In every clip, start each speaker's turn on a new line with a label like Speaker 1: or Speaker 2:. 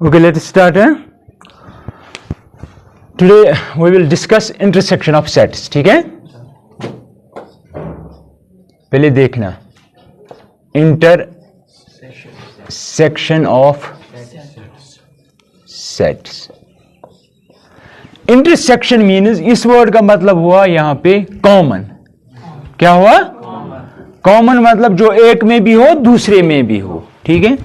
Speaker 1: Okay, let's start. Today we will discuss intersection of sets. ठीक है, पहले देखना intersection of sets. Intersection means इस वर्ड का मतलब हुआ यहां पे कॉमन. क्या हुआ? कॉमन मतलब जो एक में भी हो दूसरे में भी हो. ठीक है,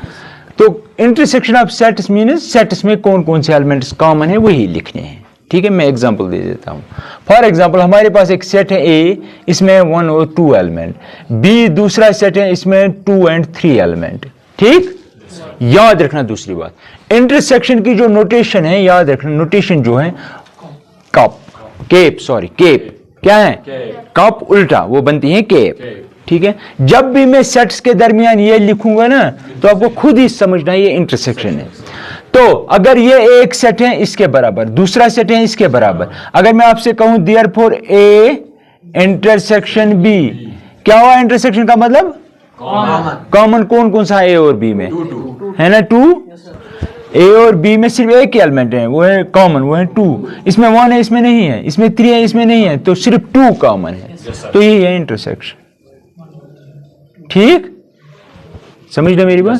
Speaker 1: तो intersection of sets means sets में कौन कौन से एलिमेंट्स कॉमन है वही लिखने हैं. ठीक है, मैं एग्जांपल दे देता हूं. फॉर एग्जांपल हमारे पास एक सेट है ए, इसमें 1 और 2 एलिमेंट. बी दूसरा सेट है, इसमें 2 और 3 एलिमेंट. ठीक, याद रखना. दूसरी बात, इंटरसेक्शन की जो नोटेशन है याद रखना. नोटेशन जो है केप क्या है? कप उल्टा वो बनती है केप. ठीक है, जब भी मैं सेट्स के दरमियान ये लिखूंगा ना तो आपको खुद ही समझना ये इंटरसेक्शन है. तो अगर ये एक सेट है इसके बराबर, दूसरा सेट है इसके बराबर. अगर मैं आपसे कहूं देयरफॉर ए इंटरसेक्शन बी, क्या हुआ? इंटरसेक्शन का मतलब कॉमन कौन कौन सा ए और बी में है ना? 2. ए और बी में सिर्फ एक ही एलिमेंट है, वो है कॉमन, वो है 2. इसमें 1 है, इसमें नहीं है. इसमें 3 है, इसमें नहीं है. तो सिर्फ 2 कॉमन है. तो यही है इंटरसेक्शन. ठीक, समझ लो मेरी बात.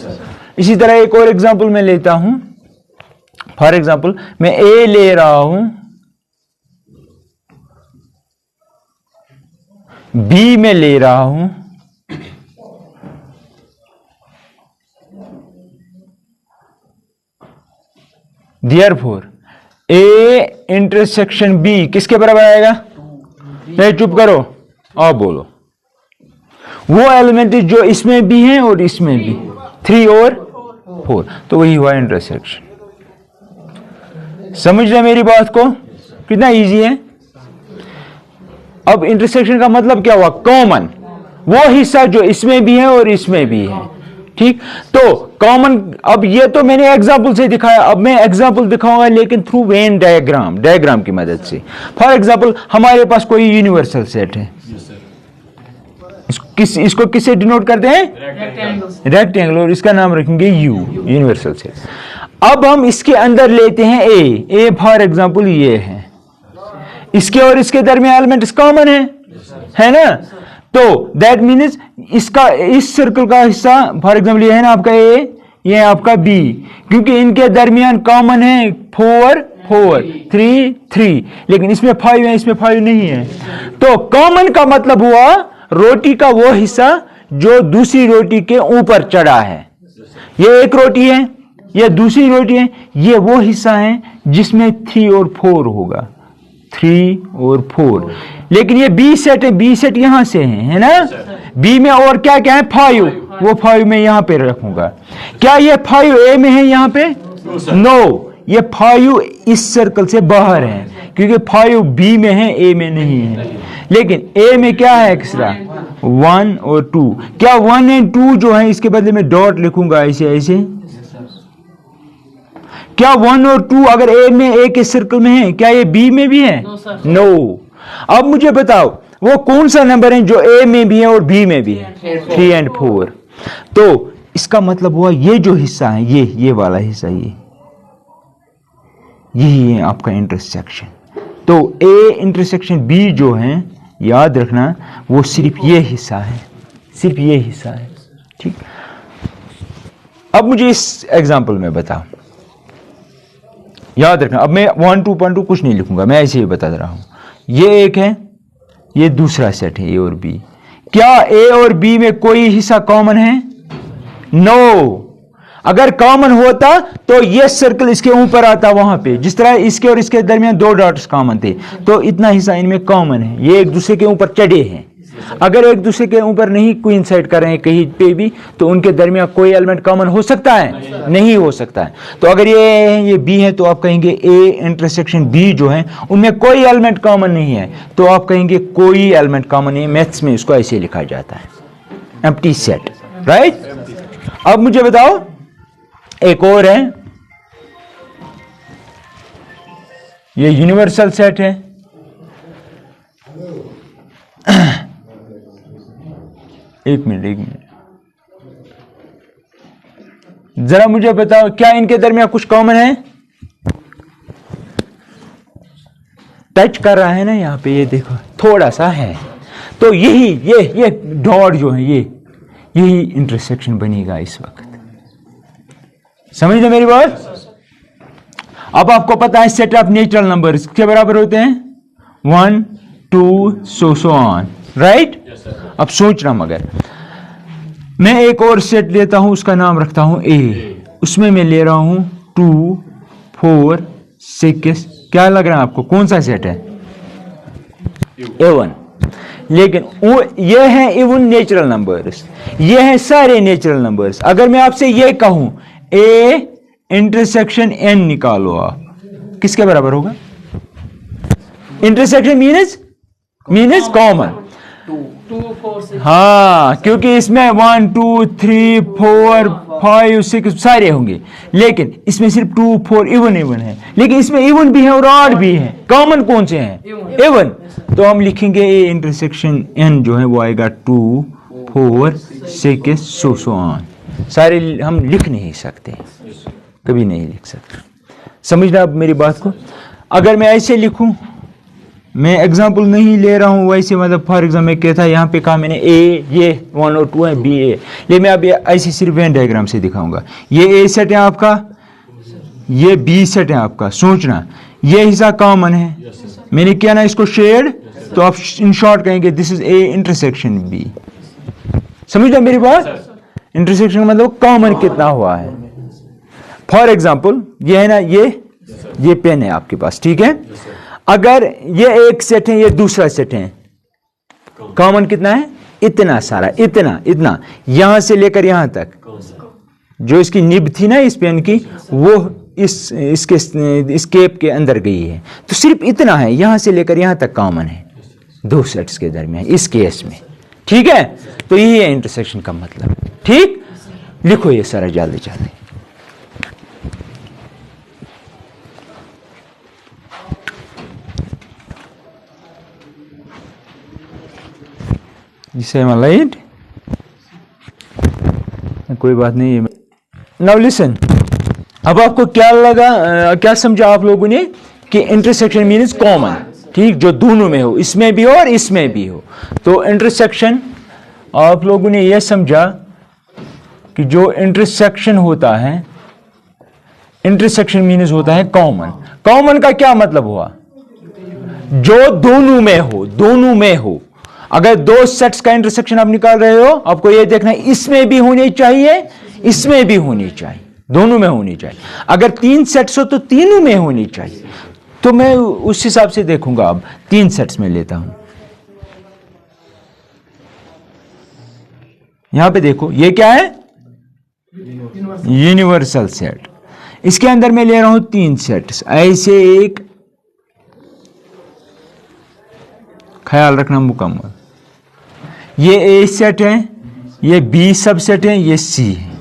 Speaker 1: इसी तरह एक और एग्जांपल मैं लेता हूं. फॉर एग्जांपल मैं ए ले रहा हूं, बी में ले रहा हूं, देयरफॉर ए इंटरसेक्शन बी किसके बराबर आएगा? नहीं, चुप करो, आप बोलो. वो एलिमेंट जो इसमें भी हैं और इसमें भी, 3 और 4. तो वही हुआ इंटरसेक्शन. समझ रहे मेरी बात को? कितना इजी है. अब इंटरसेक्शन का मतलब क्या हुआ? कॉमन, वो हिस्सा जो इसमें भी है और इसमें भी है. ठीक, तो कॉमन. अब ये तो मैंने एग्जांपल से दिखाया, अब मैं एग्जांपल दिखाऊंगा लेकिन थ्रू वेन डायग्राम की मदद से. फॉर एग्जांपल हमारे पास कोई यूनिवर्सल सेट है, इसको किससे डिनोट करते हैं? रेक्टेंगल. और इसका नाम रखेंगे यू, यूनिवर्सल सेट. अब हम इसके अंदर लेते हैं ए फॉर एग्जांपल ये है, इसके और इसके दरमियान एलिमेंट्स कॉमन है ना? तो दैट मीन्स इसका, इस सर्कल का हिस्सा फॉर एग्जांपल ये है ना आपका ए, ये है आपका बी, क्योंकि इनके दरमियान कॉमन है 4 3, लेकिन इसमें 5 है, इसमें 5 नहीं है. तो कॉमन का मतलब हुआ रोटी का वो हिस्सा जो दूसरी रोटी के ऊपर चढ़ा है. ये एक रोटी है, ये दूसरी रोटी है, ये वो हिस्सा है जिसमें 3 और 4 होगा. 3 और 4. लेकिन ये बी सेट है, बी सेट यहां से है ना? बी में और क्या क्या है? 5. वो 5 में यहां पे रखूंगा. क्या ये 5 ए में है यहां पे? नो, ये 5 इस सर्कल से बाहर है, क्योंकि 5 बी में है, ए में नहीं है. लेकिन ए में क्या है एक्स्ट्रा? 1 और 2. क्या 1 और 2 जो है इसके बदले में डॉट लिखूंगा ऐसे. क्या 1 और 2 अगर ए में, ए के सर्कल में है, क्या ये बी में भी है? नो. अब मुझे बताओ वो कौन सा नंबर है जो ए में भी है और बी में भी है? 3 और 4. तो इसका मतलब हुआ ये जो हिस्सा है, ये वाला हिस्सा, यही है आपका इंटरसेक्शन. तो ए इंटरसेक्शन बी जो है, याद रखना वो सिर्फ ये हिस्सा है, सिर्फ ये हिस्सा है. ठीक, अब मुझे इस एग्जांपल में बताओ, याद रखना. अब मैं 1 2.2 कुछ नहीं लिखूंगा, मैं ऐसे ही बता रहा हूं. ये एक है, ये दूसरा सेट है ए और बी. क्या ए और बी में कोई हिस्सा कॉमन है? नो. अगर कॉमन होता तो ये सर्कल इसके ऊपर आता वहां पे, जिस तरह इसके और इसके दरमियान 2 डॉट्स कॉमन थे, तो इतना हिस्सा इनमें कॉमन है. ये एक दूसरे के ऊपर चढ़े हैं. अगर एक दूसरे के ऊपर नहीं कोइंसाइड कर रहे हैं कहीं पे भी, तो उनके दरमियान कोई एलिमेंट कॉमन हो सकता है? नहीं हो सकता है. तो अगर ये बी है तो आप कहेंगे ए इंटरसेक्शन बी जो है उनमें कोई एलिमेंट कॉमन नहीं है, तो आप कहेंगे कोई एलिमेंट कॉमन नहीं. मैथ्स में इसको ऐसे लिखा जाता है, एम्प्टी सेट. राइट. अब मुझे बताओ एक और है, ये यूनिवर्सल सेट है. एक मिनट. जरा मुझे बताओ, क्या इनके दरमियान कुछ कॉमन है? टच कर रहा है ना यहां पे, ये देखो थोड़ा सा है। तो यही ये डॉट जो है यही इंटरसेक्शन बनेगा इस वक्त। समझ लो मेरी बात? अब आपको पता है सेट ऑफ नेचुरल नंबर्स के बराबर होते हैं 1 2 सो ऑन, राइट? अब सोचना, मगर मैं एक और सेट लेता हूं, उसका नाम रखता हूं ए, उसमें मैं ले रहा हूं 2 4 6। क्या लग रहा है आपको, कौन सा सेट है? A1। लेकिन वो ये है इवन नेचुरल नंबर्स, ये है सारे नेचुरल नंबर्स। अगर मैं आपसे ये कहूं A इंटरसेक्शन N निकालो, आप किसके बराबर होगा? Intersection मीनस common.
Speaker 2: 2 4 6।
Speaker 1: हाँ, क्योंकि इसमें 1 2 3 4 5 6 सारे होंगे, लेकिन इसमें सिर्फ 2 4 इवन है। लेकिन इसमें इवन भी है और ऑड भी है। कॉमन कौन से हैं? इवन। तो हम लिखेंगे ए इंटरसेक्शन एन जो है वो आएगा 2 4 6 सो ऑन। सारे हम लिख नहीं सकते, कभी नहीं लिख सकते। समझना अब मेरी बात को। अगर मैं ऐसे लिखूं, मैं एग्जाम्पल नहीं ले रहा हूं वैसे, मतलब फॉर एग्जाम्पल मैं कहता यहाँ पे कहा मैंने ए, ये 1 और 2 है, बी ए, लेकिन मैं अब ऐसे सिर्फ वेन डायग्राम से दिखाऊंगा। ये ए सेट है आपका, ये बी सेट है आपका। सोचना, ये हिस्सा कॉमन है, मैंने किया ना इसको शेड, तो आप इन शॉर्ट कहेंगे this is A intersection B. समझना मेरी बात? इंटरसेक्शन मतलब कॉमन कितना हुआ है। फॉर एग्जाम्पल ये है ना, ये पेन है आपके पास, ठीक है? अगर ये एक सेट है, ये दूसरा सेट है, कॉमन कितना है? इतना सारा, इतना यहां से लेकर यहां तक, जो इसकी निब थी ना इस पेन की, वो इस केप के अंदर गई है। तो सिर्फ इतना है, यहां से लेकर यहां तक कॉमन है दो सेट्स के दरमियान इस केस में, ठीक है? तो यही है इंटरसेक्शन का मतलब। ठीक, लिखो ये सारा जल्दी जल्दी। जिसे लाइट, कोई बात नहीं। नाउ लिसन, अब आपको क्या लगा, क्या समझा आप लोगों ने कि इंटरसेक्शन मीन्स कॉमन, ठीक, जो दोनों में हो, इसमें भी हो और इसमें भी हो। तो इंटरसेक्शन आप लोगों ने यह समझा कि जो इंटरसेक्शन होता है, इंटरसेक्शन मीन्स होता है कॉमन। कॉमन का क्या मतलब हुआ? जो दोनों में हो। अगर दो सेट्स का इंटरसेक्शन आप निकाल रहे हो, आपको यह देखना है इसमें भी होनी चाहिए, इसमें भी होनी चाहिए, दोनों में होनी चाहिए। अगर 3 सेट्स हो तो तीनों में होनी चाहिए। तो मैं उस हिसाब से देखूंगा। अब 3 सेट्स में लेता हूं। यहां पे देखो, ये क्या है? Universal set. इसके अंदर मैं ले रहा हूं 3 सेट्स, ऐसे एक, ख्याल रखना मुकम्मल। ये ए सेट है, ये बी सबसेट है, ये सी है।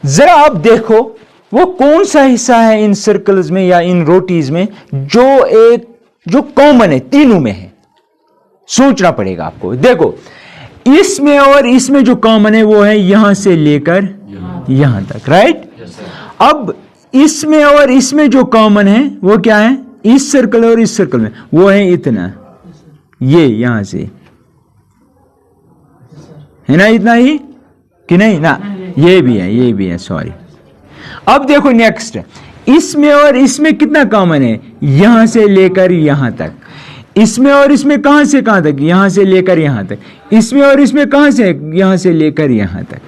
Speaker 1: जरा आप देखो वो कौन सा हिस्सा है इन सर्कल्स में या इन रोटीज में जो कॉमन है, तीनों में है। सोचना पड़ेगा आपको। देखो, इसमें और इसमें जो कॉमन है वो है यहां से लेकर यहां तक, राइट? अब इसमें और इसमें जो कॉमन है वो क्या है? इस सर्कल और इस सर्कल में वो है इतना, ये यहां से है ना, इतना ही कि नहीं ना, ये भी है, सॉरी। अब देखो नेक्स्ट, इसमें और इसमें कितना कॉमन है? यहां से लेकर यहां तक। इसमें और इसमें कहां से कहां तक? यहां से लेकर यहां तक। इसमें और इसमें कहां से? यहां से लेकर यहां तक,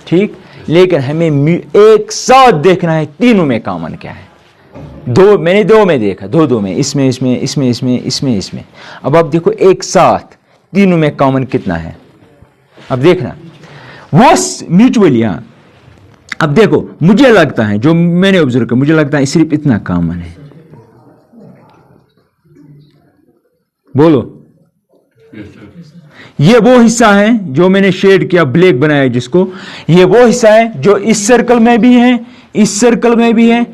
Speaker 1: ठीक। लेकिन हमें एक साथ देखना है तीनों में कॉमन क्या है। मैंने दो में देखा, दो में, इसमें। अब आप देखो एक साथ तीनों में कॉमन कितना है। अब देखना वो म्यूचुअली, यहां अब देखो, मुझे लगता है, जो मैंने ऑब्जर्व किया, मुझे लगता है सिर्फ इतना कॉमन है। बोलो, ये वो हिस्सा है जो मैंने शेड किया, ब्लैक बनाया जिसको, ये वो हिस्सा है जो इस सर्कल में भी है, इस सर्कल में भी है।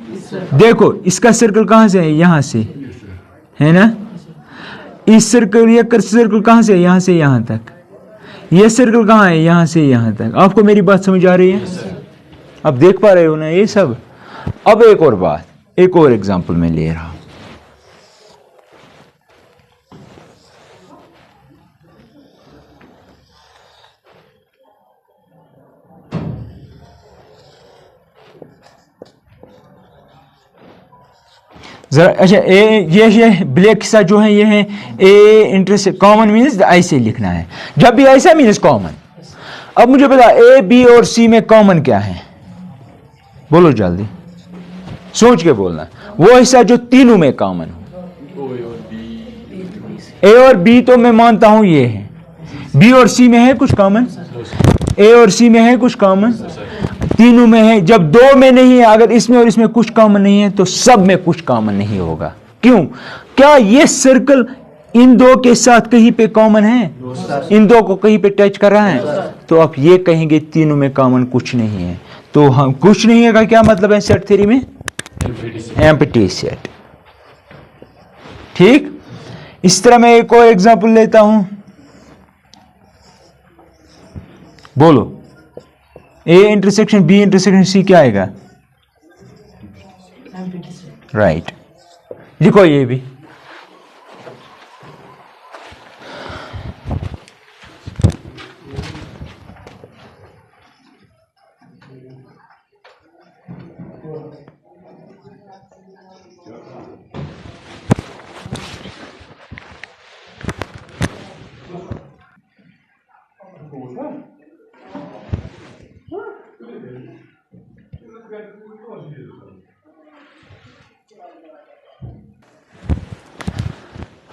Speaker 1: देखो इसका सर्कल कहां से है? यहां से है ना। इस सर्कल, ये सर्कल कहां से है? यहां से यहां तक। ये सर्कल कहां है? यहां से यहां तक। आपको मेरी बात समझ आ रही है? अब देख पा रहे हो ना ये सब। अब एक और बात, एक और एग्जांपल मैं ले रहा हूं। जरा अच्छा, ये ब्लैक के साथ जो है ये है ए इंटरसेक्ट कॉमन मीन्स ऐसे लिखना है, जब भी ऐसा मीन्स कॉमन। अब मुझे बता ए बी और सी में कॉमन क्या है, बोलो जल्दी, सोच के बोलना। वो हिस्सा जो तीनों में कॉमन हो। ए और बी तो मैं मानता हूं ये है, बी और सी में है कुछ कॉमन, ए और सी में है कुछ कॉमन, तीनों में है। जब दो में नहीं है, अगर इसमें और इसमें कुछ कॉमन नहीं है तो सब में कुछ कॉमन नहीं होगा। क्यों? क्या ये सर्कल इन दो के साथ कहीं पे कॉमन है? इन दो को कहीं पे टच कर रहा है? तो आप ये कहेंगे तीनों में कॉमन कुछ नहीं है। तो हम कुछ नहीं है का क्या मतलब है सेट थ्योरी में? Empty set. ठीक, इस तरह मैं एक और एग्जांपल लेता हूं, बोलो A intersection B intersection C क्या आएगा? राइट, लिखो ये भी।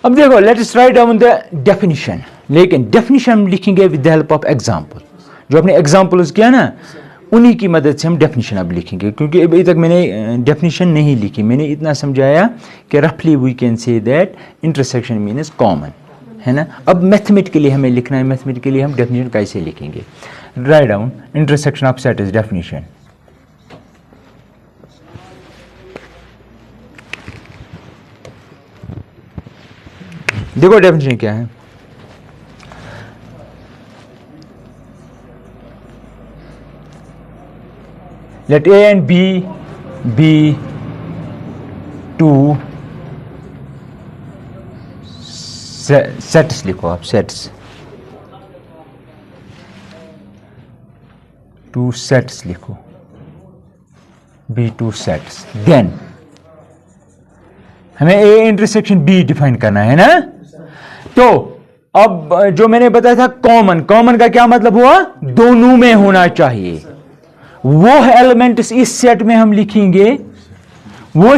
Speaker 1: अब देखो, let us write down the definition, लेकिन डेफिनेशन हम लिखेंगे with the help of example. जो अपने एग्जांपल्स किया ना, उन्हीं की मदद से हम डेफिनेशन अब लिखेंगे, क्योंकि अभी तक मैंने डेफिनेशन नहीं लिखी। मैंने इतना समझाया कि रफली we can say that intersection means common, है ना। अब मैथमेटिकली हमें लिखना है, मैथमेटिकली हम डेफिनेशन कैसे लिखेंगे? Write down intersection of set is definition. देखो डेफिनेशन क्या है, let A and B be two sets, लिखो आप सेट्स, टू सेट्स लिखो, बी टू सेट्स। देन हमें ए इंटरसेक्शन बी डिफाइन करना है ना। तो अब जो मैंने बताया था कॉमन, कॉमन का क्या मतलब हुआ? दोनों में होना चाहिए। वो एलिमेंट इस सेट में हम लिखेंगे, वो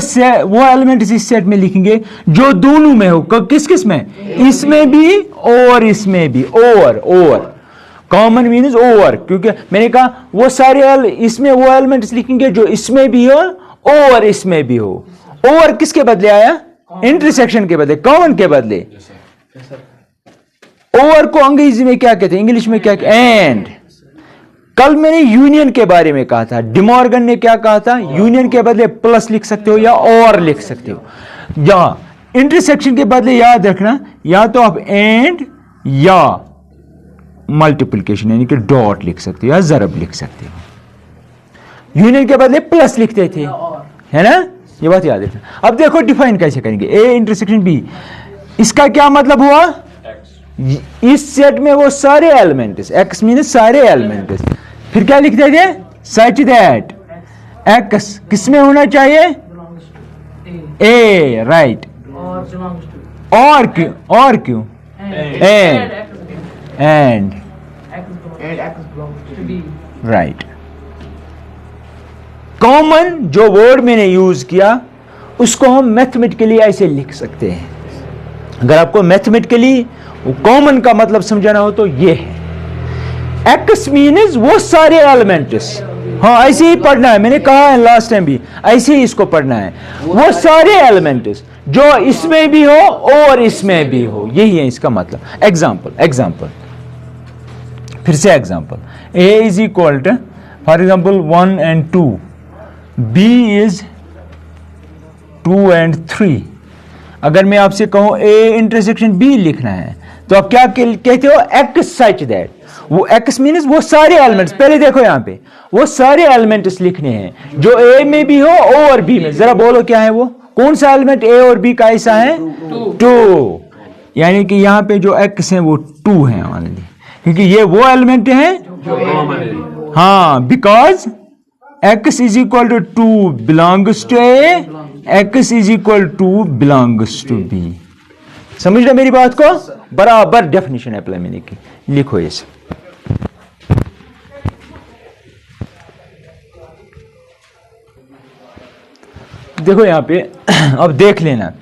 Speaker 1: एलिमेंट इस सेट में लिखेंगे जो दोनों में हो। किस किस में? इसमें भी और इसमें भी। और कॉमन मीन्स ओवर, क्योंकि मैंने कहा वो सारे इसमें वो एलिमेंट्स लिखेंगे जो इसमें भी हो और इसमें भी हो। ओवर किसके बदले आया? इंटरसेक्शन के बदले, कॉमन के बदले। ओवर को अंग्रेजी में क्या कहते हैं, इंग्लिश में क्या? एंड। कल मैंने यूनियन के बारे में कहा था, डिमॉर्गन ने क्या कहा था? यूनियन के बदले प्लस लिख सकते हो या और लिख सकते हो। या इंटरसेक्शन के बदले याद रखना, या तो आप एंड या मल्टीप्लिकेशन यानी कि डॉट लिख सकते हो या ज़रब लिख सकते हो। यूनियन के बदले प्लस लिखते थे, है ना, ये बात याद रखना। अब देखो डिफाइन कैसे करेंगे, ए इंटरसेक्शन बी, इसका क्या मतलब हुआ? इस सेट में वो सारे एलिमेंट्स, एक्स मीन्स सारे एलिमेंट्स, फिर क्या लिखते थे? सच दैट एक्स किस में होना चाहिए? ए, राइट। और क्यों? और क्यों? And right. कॉमन जो वर्ड मैंने यूज किया उसको हम मैथमेटिकली ऐसे लिख सकते हैं। अगर आपको मैथमेटिकली कॉमन का मतलब समझाना हो तो ये है, एक्स मीन्स वो सारे एलिमेंट्स। हाँ, ऐसे ही पढ़ना है, मैंने कहा है लास्ट टाइम भी, ऐसे ही इसको पढ़ना है। वो सारे एलिमेंट्स जो इसमें भी हो और इसमें भी हो, यही है इसका मतलब। एग्जाम्पल फिर से example, A is equal to for example 1 and 2, B is 2 and 3। अगर मैं आपसे कहूं ए इंटरसेक्शन बी लिखना है, तो आप क्या कहते हो, एक्स सच दैट, वो एक्स मीन्स वो सारे एलिमेंट्स, पहले देखो यहां पे वो सारे एलिमेंट्स लिखने हैं जो ए में भी हो, ओ और बी में। जरा बोलो क्या है वो, कौन सा एलिमेंट ए और बी का ऐसा है, 2, यानी कि यहां पे जो एक्स है वो 2 है ओनली, क्योंकि ये वो एलिमेंट है, हाँ, because x is equal to 2 belongs to A, x is equal to belongs to B. समझ रहे मेरी बात को, बराबर डेफिनेशन अप्लाई मैंने की, लिखो ये सब। देखो यहां पे अब देख लेना,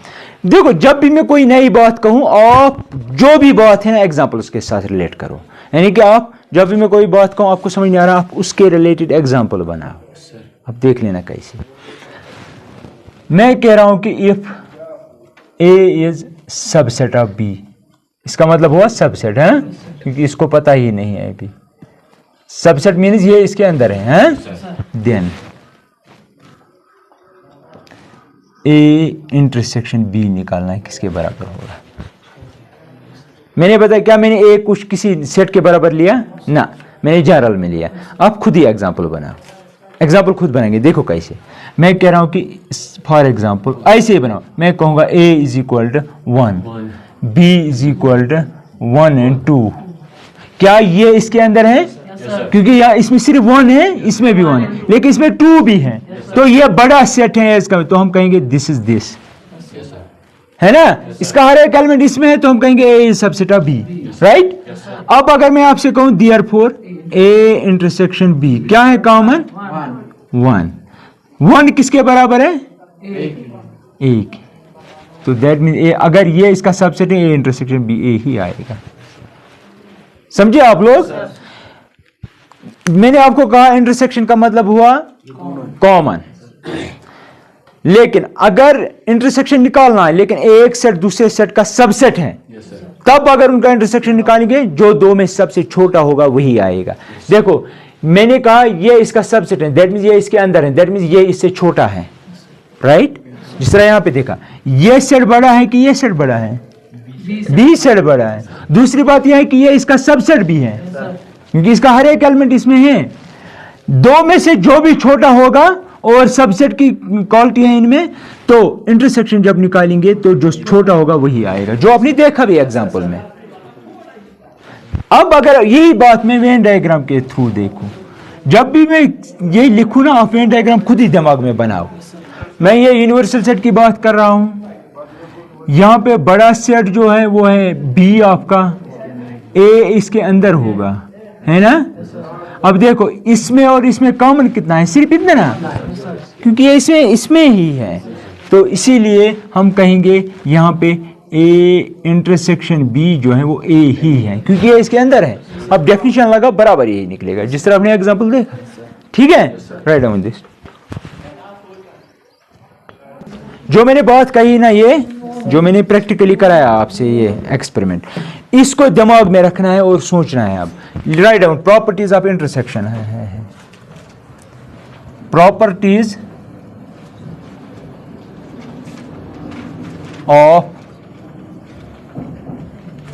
Speaker 1: देखो जब भी मैं कोई नई बात कहूं, आप जो भी बात है ना एग्जाम्पल उसके साथ रिलेट करो, यानी कि आप जब भी मैं कोई बात कहूं आपको समझ नहीं आ रहा, आप उसके रिलेटेड एग्जाम्पल बनाओ। अब देख लेना कैसे, मैं कह रहा हूं कि if A is subset of B, इसका मतलब हुआ सबसेट है, क्योंकि इसको पता ही नहीं है अभी, सबसेट मीन्स ये इसके अंदर है, देन ए इंटरसेक्शन बी निकालना है, किसके बराबर होगा। मैंने बताया क्या, मैंने ए कुछ किसी सेट के बराबर लिया ना, मैंने जनरल में लिया। आप खुद ही एग्जांपल बनाओ, एग्जांपल खुद बनाएंगे, देखो कैसे। मैं कह रहा हूं कि फॉर एग्जांपल ऐसे ही बनाओ, मैं कहूंगा A is equal to 1, B is equal to 1 and 2, क्या ये इसके अंदर है, क्योंकि यहाँ इसमें सिर्फ 1 है, इसमें भी 1 है, लेकिन इसमें 2 भी है, तो ये बड़ा सेट है इसका, तो हम कहेंगे दिस इज दिस, है ना, इसका हर एक एलिमेंट इसमें है, तो हम कहेंगे A is subset of B, right. अब अगर मैं आपसे कहूं देयरफॉर ए इंटरसेक्शन बी, क्या है कॉमन, 1 किसके बराबर है, 1, तो दैट मीन अगर ये इसका सबसेट है, ए इंटरसेक्शन बी ए ही आएगा। समझे आप लोग, मैंने आपको कहा इंटरसेक्शन का मतलब हुआ कॉमन, लेकिन अगर इंटरसेक्शन निकालना है, लेकिन एक सेट दूसरे सेट का सबसेट है, तब अगर उनका इंटरसेक्शन निकालेंगे, जो दो में सबसे छोटा होगा वही आएगा। देखो मैंने कहा ये इसका सबसेट है, दैट मींस ये इसके अंदर है, दैट मींस ये इससे छोटा है, राइट। जिस तरह यहां पे देखा, ये सेट बड़ा है कि ये सेट बड़ा है, बी सेट बड़ा है। दूसरी बात यह है कि ये इसका सबसेट भी है, क्योंकि इसका हर एक एलिमेंट इसमें है। दो में से जो भी छोटा होगा और सबसेट की क्वालिटी है इनमें, तो इंटरसेक्शन जब निकालेंगे तो जो छोटा होगा वही आएगा, जो आपने देखा भी एग्जांपल में। अब अगर यही बात मैं वेन डायग्राम के थ्रू देखूं, जब भी मैं यही लिखूं ना, आप वेन डायग्राम खुद ही दिमाग में बनाओ। मैं ये यूनिवर्सल सेट की बात कर रहा हूं, यहां पे बड़ा सेट जो है वो है बी आपका, ए इसके अंदर होगा, है ना। अब देखो इसमें और इसमें कॉमन कितना है, सिर्फ इतना ना, क्योंकि ये इसमें ही है, तो इसीलिए हम कहेंगे यहां पे ए इंटरसेक्शन बी जो है वो ए ही है, क्योंकि ये इसके अंदर है। अब डेफिनेशन लगा, बराबर यही निकलेगा जिस तरह आपने एग्जांपल देखा, ठीक है। राइट डाउन दिस, जो मैंने बात कही ना, ये जो मैंने प्रैक्टिकली कराया आपसे, ये एक्सपेरिमेंट, इसको दिमाग में रखना है और सोचना है। अब write down properties of intersection है properties of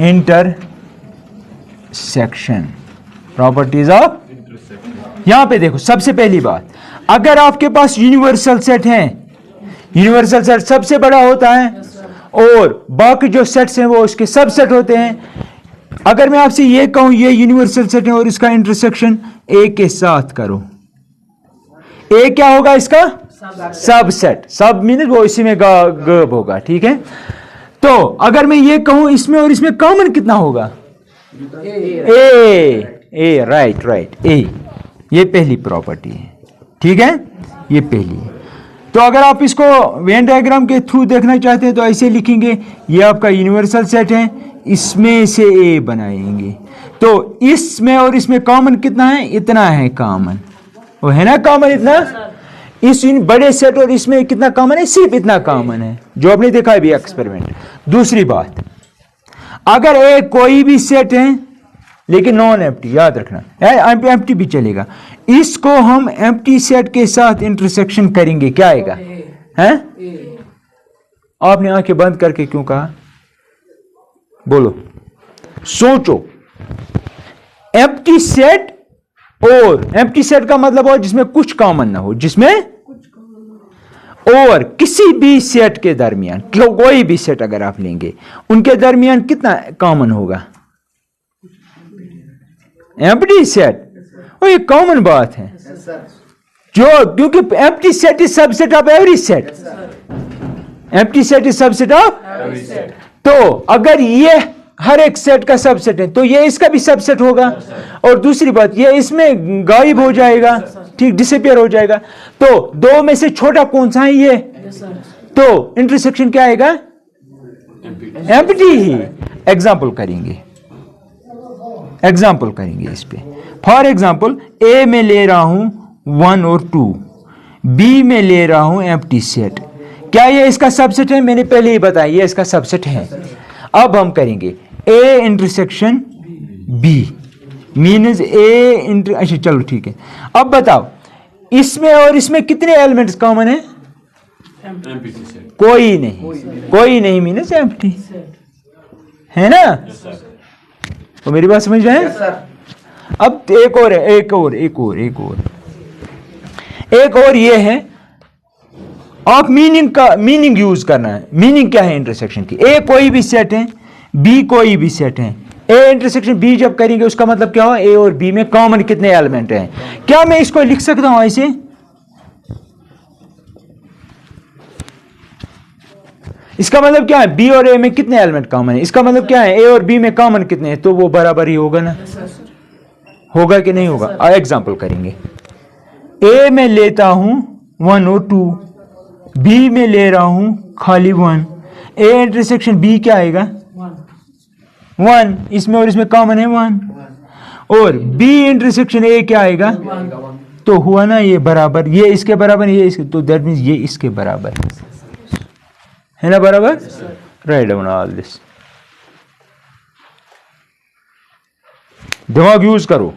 Speaker 1: intersection, properties of. यहां पे देखो, सबसे पहली बात, अगर आपके पास यूनिवर्सल सेट है, यूनिवर्सल सेट सबसे बड़ा होता है और बाकी जो सेट्स हैं वो उसके सबसेट होते हैं। अगर मैं आपसे ये कहूं ये यूनिवर्सल सेट है और इसका इंटरसेक्शन ए के साथ करो, ए क्या होगा इसका सबसेट, सब मीन्स वो इसी में गब होगा, ठीक है। तो अगर मैं ये कहूं इसमें और इसमें कॉमन कितना होगा, ए, राइट, ए, ये पहली प्रॉपर्टी है, ठीक है, ये पहली है। तो अगर आप इसको वेन डायग्राम के थ्रू देखना चाहते हैं तो ऐसे लिखेंगे, ये आपका यूनिवर्सल सेट है, इसमें से ए बनाएंगे, तो इसमें और इसमें कॉमन कितना है, इतना है कॉमन, वो है ना कॉमन इतना। इस बड़े सेट और इसमें कितना कॉमन है, सिर्फ इतना कॉमन है, जो आपने देखा है भी एक्सपेरिमेंट। दूसरी बात, अगर ए कोई भी सेट है लेकिन नॉन एम्प्टी, याद रखना एम्प्टी भी चलेगा, इसको हम एम्प्टी सेट के साथ इंटरसेक्शन करेंगे, क्या आएगा, हैं? आपने आंखें बंद करके क्यों कहा, बोलो। सोचो, एम्प्टी सेट और एम्प्टी सेट का मतलब हो जिसमें कुछ कॉमन ना हो, जिसमें और किसी भी सेट के दरमियान, कोई भी सेट अगर आप लेंगे उनके दरमियान कितना कॉमन होगा? एम्प्टी सेट, वो ये कॉमन बात है जो, क्योंकि empty set is subset of every set, empty set is subset of every set. तो अगर ये हर एक सेट का सबसेट है तो ये इसका भी सबसेट होगा, और दूसरी बात ये इसमें गायब हो जाएगा, ठीक, डिसअपियर हो जाएगा। तो दो में से छोटा कौन सा है? ये। तो इंटरसेक्शन क्या आएगा? एम्प्टी ही। एग्जाम्पल करेंगे, एग्जाम्पल करेंगे इस पे। फॉर एग्जाम्पल, ए में ले रहा हूं 1 और 2, बी में ले रहा हूं एम्प्टी सेट। क्या ये इसका सबसेट है? मैंने पहले ही बताया ये इसका सबसेट है। अब हम करेंगे A intersection B means A inter, अच्छा चलो ठीक है। अब बताओ इसमें और इसमें कितने एलिमेंट्स कॉमन है? कोई नहीं, कोई नहीं मीन्स एम्प्टी है ना? तो मेरी बात समझ रहे हैं? अब एक और है, एक और ये है, आप मीनिंग यूज करना है। मीनिंग क्या है इंटरसेक्शन की? ए कोई भी सेट है, बी कोई भी सेट है। ए इंटरसेक्शन बी जब करेंगे उसका मतलब क्या हो? ए और बी में कॉमन कितने एलिमेंट हैं? क्या मैं इसको लिख सकता हूं ऐसे? इसका मतलब क्या है? बी और ए में कितने एलिमेंट कॉमन है? इसका मतलब क्या है? ए और बी में कॉमन कितने हैं? तो वो बराबर ही होगा ना, होगा कि नहीं होगा? एग्जाम्पल करेंगे, ए में लेता हूं 1 और 2, बी में ले रहा हूं खाली 1, ए इंटरसेक्शन बी क्या आएगा? 1, इसमें और इसमें कॉमन है 1, और बी इंटरसेक्शन ए क्या आएगा? तो हुआ ना ये बराबर, ये इसके बराबर, ये इसके, तो दैट मीन्स ये इसके बराबर है ना, बराबर? राइट डाउन ऑल दिस, दिमाग यूज करो।